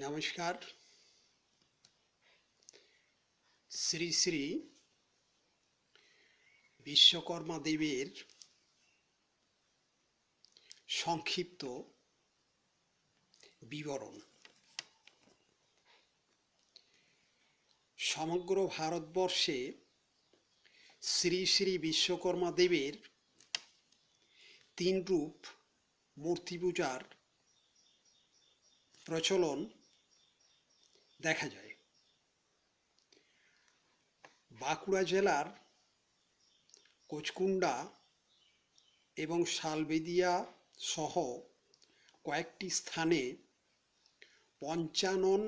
নমস্কার। শ্রী শ্রী বিশ্বকর্মা দেবের সংক্ষিপ্ত বিবরণ। সমগ্র ভারতবর্ষে শ্রী শ্রী বিশ্বকর্মা দেবের তিন রূপ মূর্তি পূজার প্রচলন দেখা যায়। বাঁকুড়া জেলার কোচকুন্ডা এবং শালবেদিয়া সহ কয়েকটি স্থানে পঞ্চানন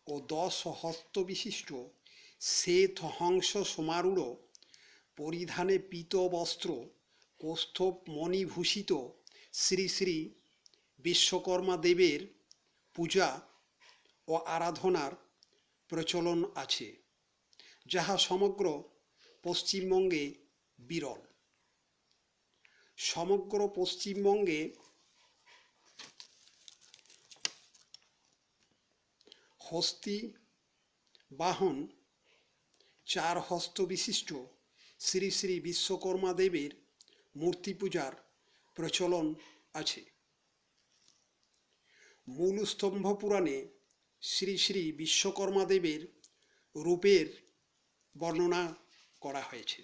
ও 10 হস্ত বিশিষ্ট শ্বেত হংস সমারূঢ় পরিধানে পীত বস্ত্র কৌস্তভ মণিভূষিত শ্রী শ্রী বিশ্বকর্মা দেবের পূজা ও আরাধনার প্রচলন আছে, যাহা সমগ্র পশ্চিমবঙ্গে বিরল। সমগ্র পশ্চিমবঙ্গে হস্তি বাহন 4 হস্ত বিশিষ্ট শ্রী শ্রী বিশ্বকর্মা দেবের মূর্তি পূজার প্রচলন আছে। মূল স্তম্ভ পুরাণে শ্রী শ্রী বিশ্বকর্মা দেবের রূপের বর্ণনা করা হয়েছে।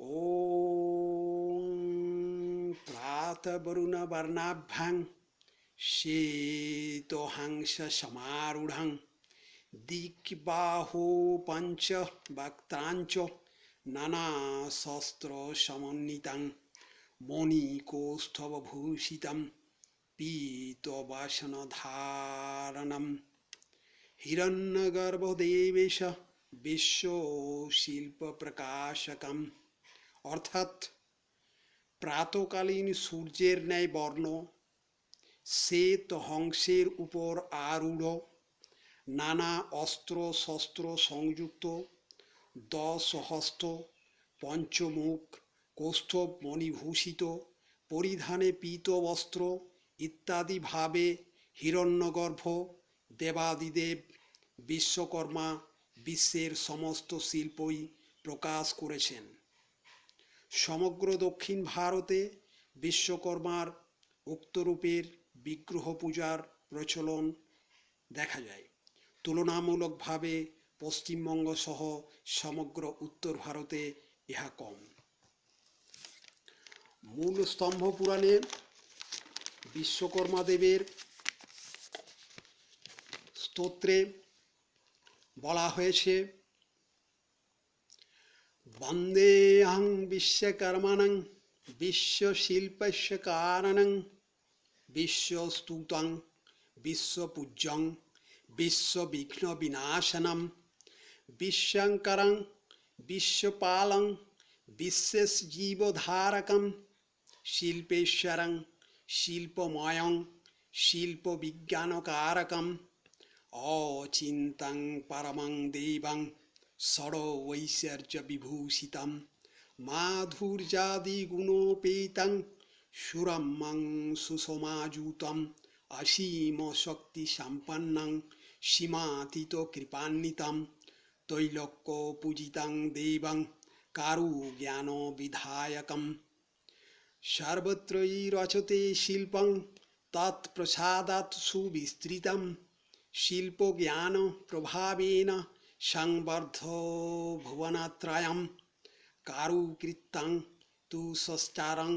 ওম প্রাতবরুণ বর্ণাভ্যাং শ্বেতহংস সমারূঢ়ং দিগ্বাহো পঞ্চ বক্ত্রাঞ্চ নানাশস্ত্র সমন্বিতং মণিকৌস্তভভূষিতং পীতবাসনধারণম হিরণ্যগর্ভদেবেশ বিশ্বশিল্পপ্রকাশকম। অর্থাৎ প্রাতকালীন সূর্যের ন্যায় বর্ণ, শ্বেত হংসের উপর আরূঢ়, নানা অস্ত্র শস্ত্র সংযুক্ত, 10 হস্ত, পঞ্চমুখ, কৌস্তভ মণিভূষিত, পরিধানে পীত বস্ত্র ইত্যাদি ভাবে হিরণ্যগর্ভ দেবাদিদেব বিশ্বকর্মা বিশ্বের সমস্ত শিল্পই প্রকাশ করেছেন। সমগ্র দক্ষিণ ভারতে বিশ্বকর্মার উক্ত রূপের বিগ্রহ পূজার প্রচলন দেখা যায়। তুলনামূলকভাবে পশ্চিমবঙ্গ সহ সমগ্র উত্তর ভারতে ইহা কম। মূল স্তম্ভ পুরাণে বিশ্বকর্মা দেবের স্তোত্রে বলা হয়েছে, বন্দেহং বিশ্বকর্মাণং বিশ্বশিল্পস্য কারণং বিশ্বস্তুতং বিশ্বপূজ্যং বিশ্ববিঘ্নবিনাশনম বিশ্বঙ্করং বিশ্বপালং বিশ্বজীবধারকং শিল্পেশ্বরং শিল্পময়ং শিল্পবিজ্ঞানকারকং অচিন্ত্যং পরমং দেবং ষড়ৈশ্বর্য বিভূষিতং মাধুর্যাদিগুণোপেতং সুরম্যং সুষমাযুতং অসীম শক্তি সম্পন্নং সীমাতীত কৃপান্বিতং ত্রৈলোক্য পূজিতং দেবং কারুজ্ঞান বিধায়কম সর্বত্রৈ রচতে শিল্পং তৎপ্রসাদাৎ সুবিস্তৃতং শিল্পজ্ঞান প্রভাবেন সংবর্ধো ভুবনত্রয়ং কারুকৃত্যং তু সস্তারং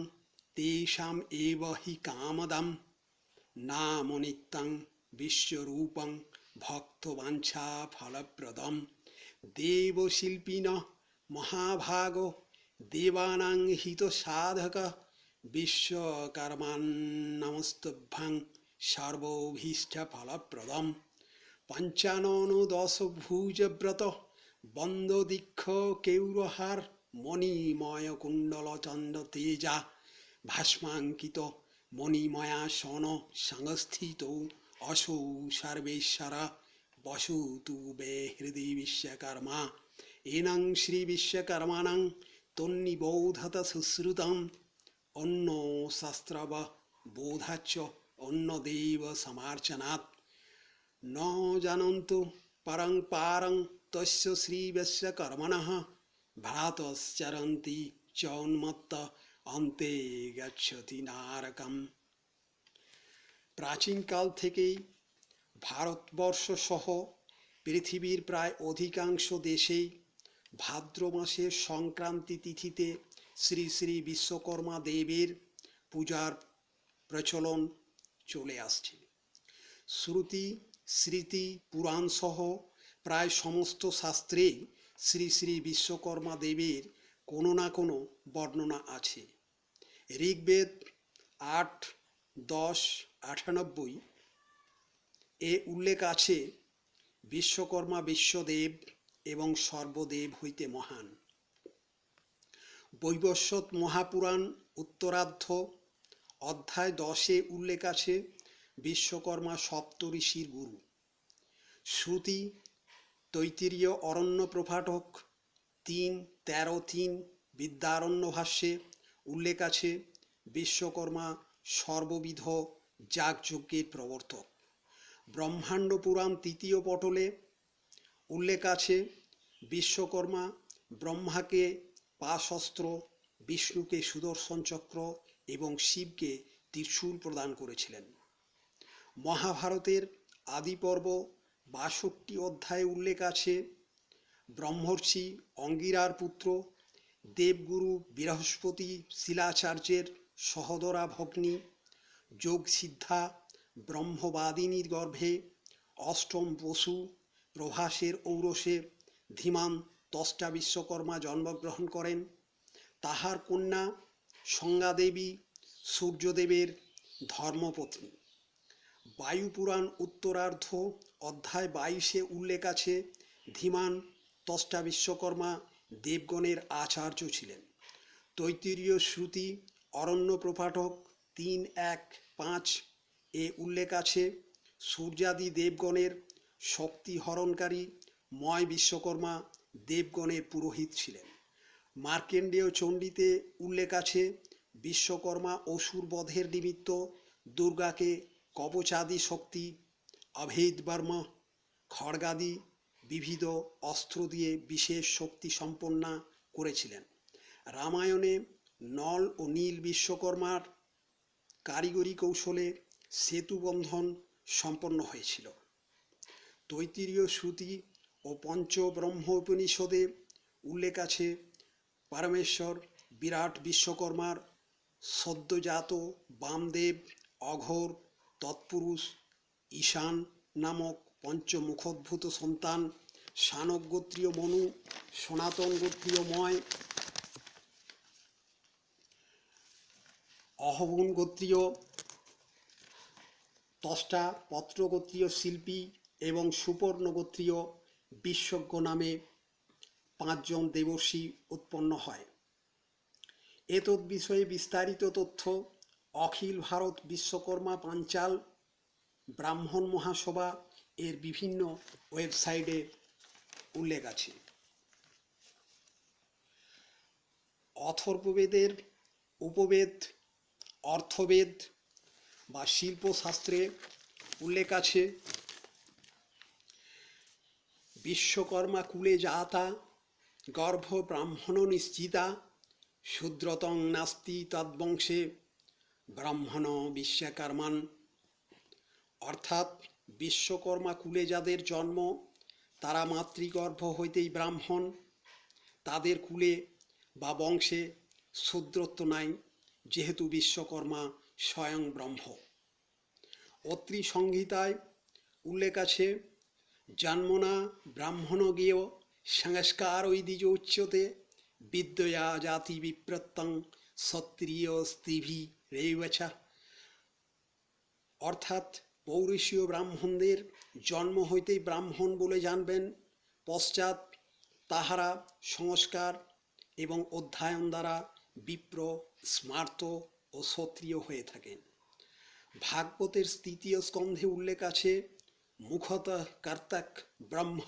তেষাম এব হি কামদম নামনিত্যং বিশ্বরূপং ভক্তবাঞ্ছা ফলপ্রদম দেবশিল্পিন মহাভাগ দেবানাং হিতসাধক বিশ্বকর্মান্নমস্তুভ্যং সর্বভীষ্টফলপ্রদম পঞ্চানন 10 ভুজব্রত বন্দদীক্ষ কেউরহার মণিময় কুণ্ডল চন্দ্র তেজা ভাস্মাঙ্কিত মণিময়াসন সংস্থিত অসৌ সর্বেশ্বর বসতু বে হৃদি বিশ্বকর্মা এনং শ্রী বিশ্বকর্মাণং তন্নিবোধত সুশ্রুতম অন্য শাস্ত্রব বোধাচ্চ अन्यदेव समार्चनात् न जानन्तु परं पारं तस्य श्रीवस्य कर्मणः भ्रातश्चरन्ति चौन्मत्त अन्ते गच्छति नारकम। প্রাচীনকাল থেকেই ভারতবর্ষ সহ পৃথিবীর প্রায় অধিকাংশ দেশেই ভাদ্র মাসের সংক্রান্তি তিথিতে শ্রী শ্রী বিশ্বকর্মা দেবের পূজার প্রচলন চলে আসছে। শ্রুতি স্মৃতি পুরাণ সহ প্রায় সমস্ত শাস্ত্রেই শ্রী শ্রী বিশ্বকর্মা দেবের কোনো না কোনো বর্ণনা আছে। ঋগ্বেদ 8:10-98 এ উল্লেখ আছে, বিশ্বকর্মা বিশ্বদেব এবং সর্বদেব হইতে মহান। বৈবস্বত মহাপুরাণ উত্তরার্ধ অধ্যায় 10-এ উল্লেখ আছে, বিশ্বকর্মা সপ্তঋষির গুরু। শ্রুতি তৈত্তিরীয় অরণ্য প্রপাঠক 3:13-3 বিদ্যারণ্য ভাষ্যে উল্লেখ আছে, বিশ্বকর্মা সর্ববিধ যাগযজ্ঞের প্রবর্তক। ব্রহ্মাণ্ড পুরাণ 3য় পটলে উল্লেখ আছে, বিশ্বকর্মা ব্রহ্মাকে পাশস্ত্র, বিষ্ণুকে সুদর্শন চক্র এবং শিবকে ত্রিশূল প্রদান করেছিলেন। মহাভারতের আদি পর্ব 62 অধ্যায়ে উল্লেখ আছে, ব্রহ্মর্ষি অঙ্গিরার পুত্র দেবগুরু বৃহস্পতি শিলাচার্যের সহোদরা ভগ্নী যোগসিদ্ধা ব্রহ্মবাদিনীর গর্ভে অষ্টম বসু প্রভাসের ঔরসে ধীমান ত্বষ্টা বিশ্বকর্মা জন্মগ্রহণ করেন। তাহার কন্যা সংজ্ঞাদেবী সূর্যদেবের ধর্মপত্নী। বায়ুপুরাণ উত্তরার্ধ অধ্যায় 22-এ উল্লেখ আছে, ধীমান ত্বষ্টা বিশ্বকর্মা দেবগণের আচার্য ছিলেন। তৈত্তিরীয় শ্রুতি অরণ্য প্রপাঠক 3:1-5 এ উল্লেখ আছে, সূর্যাদি দেবগণের শক্তি হরণকারী ময় বিশ্বকর্মা দেবগণের পুরোহিত ছিলেন। মার্কেন্ডেয় চণ্ডীতে উল্লেখ আছে, বিশ্বকর্মা অসুর বধের নিমিত্ত দুর্গাকে কবচাদি শক্তি, অভেদ বর্ম, খড়গাদি বিবিধ অস্ত্র দিয়ে বিশেষ শক্তি সম্পন্না করেছিলেন। রামায়ণে নল ও নীল বিশ্বকর্মার কারিগরি কৌশলে সেতু বন্ধন সম্পন্ন হয়েছিল। তৈত্তিরীয় শ্রুতি ও পঞ্চব্রহ্ম উপনিষদে উল্লেখ আছে, পরমেশ্বর বিরাট বিশ্বকর্মার সদ্যজাত বামদেব, অঘোর, তৎপুরুষ, ঈশান নামক পঞ্চমুখোদ্ভূত সন্তান, শানক গোত্রীয় মনু, সনাতন গোত্রীয় ময়, অহবন গোত্রীয় ত্বষ্টা, পত্র গোত্রীয় শিল্পী এবং সুপর্ণ গোত্রীয় বিশ্বজ্ঞ নামে 5 জন দেবর্ষি উৎপন্ন হয়। এতদ বিষয়ে বিস্তারিত তথ্য অখিল ভারত বিশ্বকর্মা পাঞ্চাল ব্রাহ্মণ মহাসভা এর বিভিন্ন ওয়েবসাইটে উল্লেখ আছে। অথর্ববেদের উপবেদ, অর্থবেদ বা শিল্পশাস্ত্রে উল্লেখ আছে, বিশ্বকর্মা কুলে জাতা গর্ভ ব্রাহ্মণ নিশ্চিতা শূদ্রতং নাস্তি তদ্বংশে ব্রাহ্মণ বিশ্বকর্মান। অর্থাৎ বিশ্বকর্মা কুলে যাদের জন্ম তারা মাতৃগর্ভ হইতেই ব্রাহ্মণ, তাদের কুলে বা বংশে শূদ্রত্ব নাই, যেহেতু বিশ্বকর্মা স্বয়ং ব্রহ্ম। অত্রি সংহিতায় উল্লেখ আছে, জন্মনা ব্রাহ্মণজ্ঞেয় সংস্কার ঐদিজ উচ্যতে বিদ্যয়া জাতি বিপ্রত্যং ক্ষত্রিয় স্ত্রীভি রেবছা। অর্থাৎ পৌরুষীয় ব্রাহ্মণদের জন্ম হইতেই ব্রাহ্মণ বলে জানবেন, পশ্চাৎ তাহারা সংস্কার এবং অধ্যয়ন দ্বারা বিপ্র, স্মার্ত ও ক্ষত্রিয় হয়ে থাকেন। ভাগবতের 3য় স্কন্ধে উল্লেখ আছে, মুখতঃ কর্তক ব্রহ্ম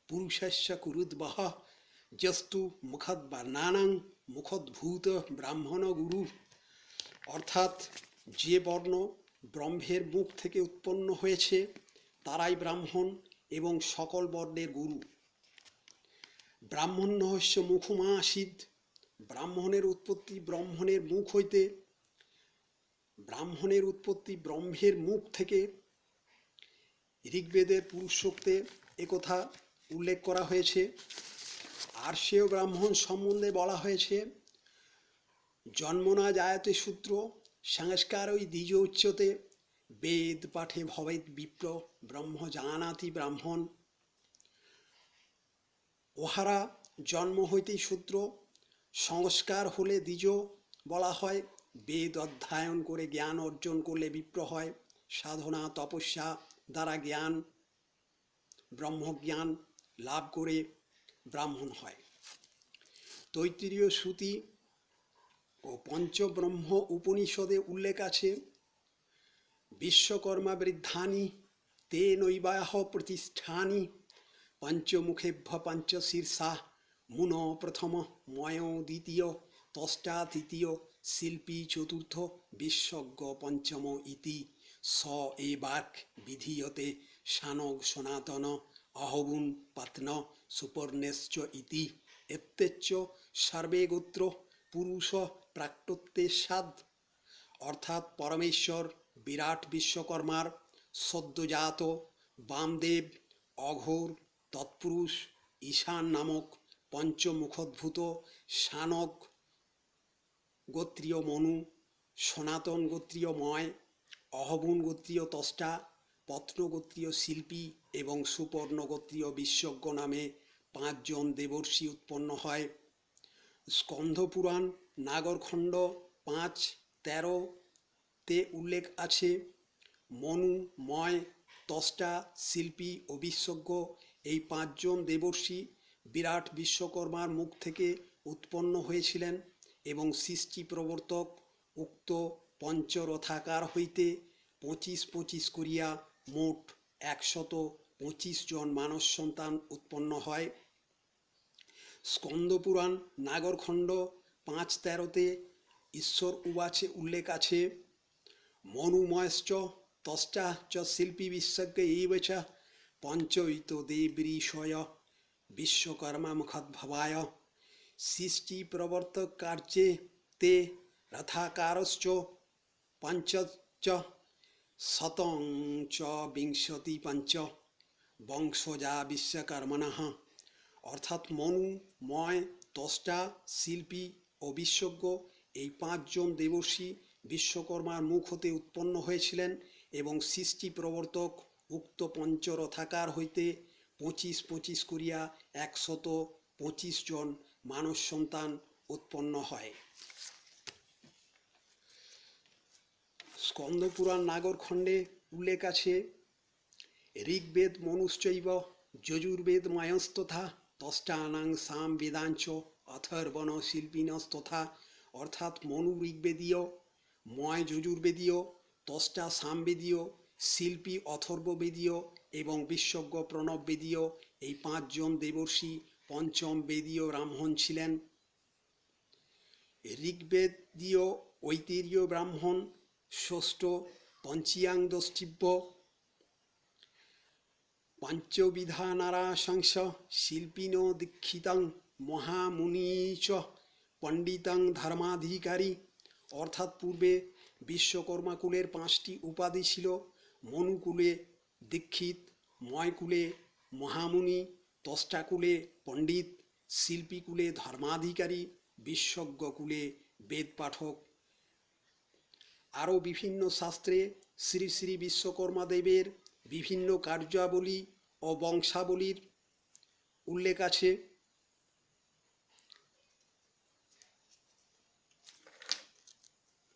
পুরুষস্য কুরুদ্বহ যস্তু মুখদ্বর্ণানাং মুখোদ্ভূত ব্রাহ্মণ গুরু। অর্থাৎ যে বর্ণ ব্রহ্মের মুখ থেকে উৎপন্ন হয়েছে, তারাই ব্রাহ্মণ এবং সকল বর্ণের গুরু। ব্রাহ্মণ্যস্য মুখমাসীদ, ব্রাহ্মণের উৎপত্তি ব্রহ্মণের মুখ হইতে, ব্রাহ্মণের উৎপত্তি ব্রহ্মের মুখ থেকে। ঋগ্বেদের পুরুষসূক্তে একথা উল্লেখ করা হয়েছে। আর্ষেয় ব্রাহ্মণ সম্বন্ধে বলা হয়েছে, জন্মনা জায়তে শূদ্র সংস্কারই দ্বিজ উচ্যতে, বেদ পাঠে ভবেৎ বিপ্র ব্রহ্ম জানাতি ব্রাহ্মণ। ওহারা জন্ম হইতেই শূদ্র, সংস্কার হলে দ্বিজ বলা হয়, বেদ অধ্যয়ন করে জ্ঞান অর্জন করলে বিপ্র হয়, সাধনা তপস্যা দ্বারা জ্ঞান ব্রহ্মজ্ঞান লাভ করে ব্রাহ্মণ হয়। তৈত্তিরীয় শ্রুতি ও পঞ্চব্রহ্ম উপনিষদে উল্লেখ আছে, বিশ্বকর্মা বৃদ্ধানি তে নৈবাহ প্রতিষ্ঠানি, পঞ্চমুখেভ্য পঞ্চশীর্ষা মুন প্রথম ময় দ্বিতীয় তষ্টা তৃতীয় শিল্পী চতুর্থ বিশ্বজ্ঞ পঞ্চম ইতি স এবাক বিধীয়তে শানগ সনাতন অহবুন পাত্ন সুপর্ণেশ্চ ইতি এত্তেচ্চ সর্বে গোত্র পুরুষ প্রাক্তত্বেষাদ। অর্থাৎ পরমেশ্বর বিরাট বিশ্বকর্মার সদ্যজাত বামদেব, অঘোর, তৎপুরুষ, ঈশান নামক পঞ্চমুখোদ্ভূত শানক গোত্রীয় মনু, সনাতন গোত্রীয় ময়, অহবুন গোত্রীয় তষ্টা, পত্ন গোত্রীয় শিল্পী এবং সুপর্ণ গোত্রীয় বিশ্বজ্ঞ নামে 5 জন দেবর্ষি উৎপন্ন হয়। স্কন্ধপুরাণ নাগরখণ্ড 5:13-তে উল্লেখ আছে, মনু, ময়, তষ্টা, শিল্পী ও বিশ্বজ্ঞ এই 5 জন দেবর্ষি বিরাট বিশ্বকর্মার মুখ থেকে উৎপন্ন হয়েছিলেন এবং সৃষ্টি প্রবর্তক উক্ত পঞ্চরথাকার হইতে 25-25 করিয়া মোট 125 জন মানস সন্তান উৎপন্ন হয়। স্কন্দপুরাণ নাগরখণ্ড 5:13-তে ঈশ্বর উবাচে উল্লেখ আছে, মনুময়শ্চ তষ্টা চ শিল্পী বিশ্বজ্ঞ এইব চ পঞ্চৈত দেবঋষয় বিশ্বকর্মা মুখোদ্ভবায়। সৃষ্টি প্রবর্তক কার্যে তে রথাকারশ্চ পঞ্চচ শতং চ বিংশতি পঞ্চ বংশজা বিশ্বকর্মণঃ। অর্থাৎ মনু, ময়, তষ্টা, শিল্পী ও বিশ্বজ্ঞ এই 5 জন দেবর্ষি বিশ্বকর্মার মুখ হতে উৎপন্ন হয়েছিলেন এবং সৃষ্টি প্রবর্তক উক্ত পঞ্চরথাকার হইতে 25-25 করিয়া 125 জন মানস সন্তান উৎপন্ন হয়। স্কন্দপুরাণ নাগরখণ্ডে উল্লেখ আছে, ঋগ্বেদ মনুশ্চৈব যজুর্বেদ ময়স্তথা তষ্টানাং সাম বেদাঞ্চ অথর্বণ শিল্পিনস্তথা। অর্থাৎ মনু ঋগ্বেদীয়, ময় যজুর্বেদীয়, তষ্টা সামবেদীয়, শিল্পী অথর্ববেদীয় এবং বিশ্বজ্ঞ প্রণববেদীয় এই 5 জন দেবর্ষি পঞ্চম বেদীয় ব্রাহ্মণ ছিলেন। ঋগ্বেদীয় ঐতিহ্য ব্রাহ্মণ ষষ্ঠ পঞ্চিয়াংদশ্চিব্য পঞ্চবিধা নারাশংস শিল্পিন দীক্ষিতং মহামুনিচ পণ্ডিতং ধর্মাধিকারী। অর্থাৎ পূর্বে বিশ্বকর্মাকুলের 5টি উপাধি ছিল, মনুকুলে দীক্ষিত, ময়কুলে মহামুনি, তষ্টাকুলে পণ্ডিত, শিল্পীকুলে ধর্মাধিকারী, বিশ্বজ্ঞকুলে বেদ পাঠক। আরও বিভিন্ন শাস্ত্রে শ্রী শ্রী বিশ্বকর্মা দেবের বিভিন্ন কার্যাবলী ও বংশাবলীর উল্লেখ আছে।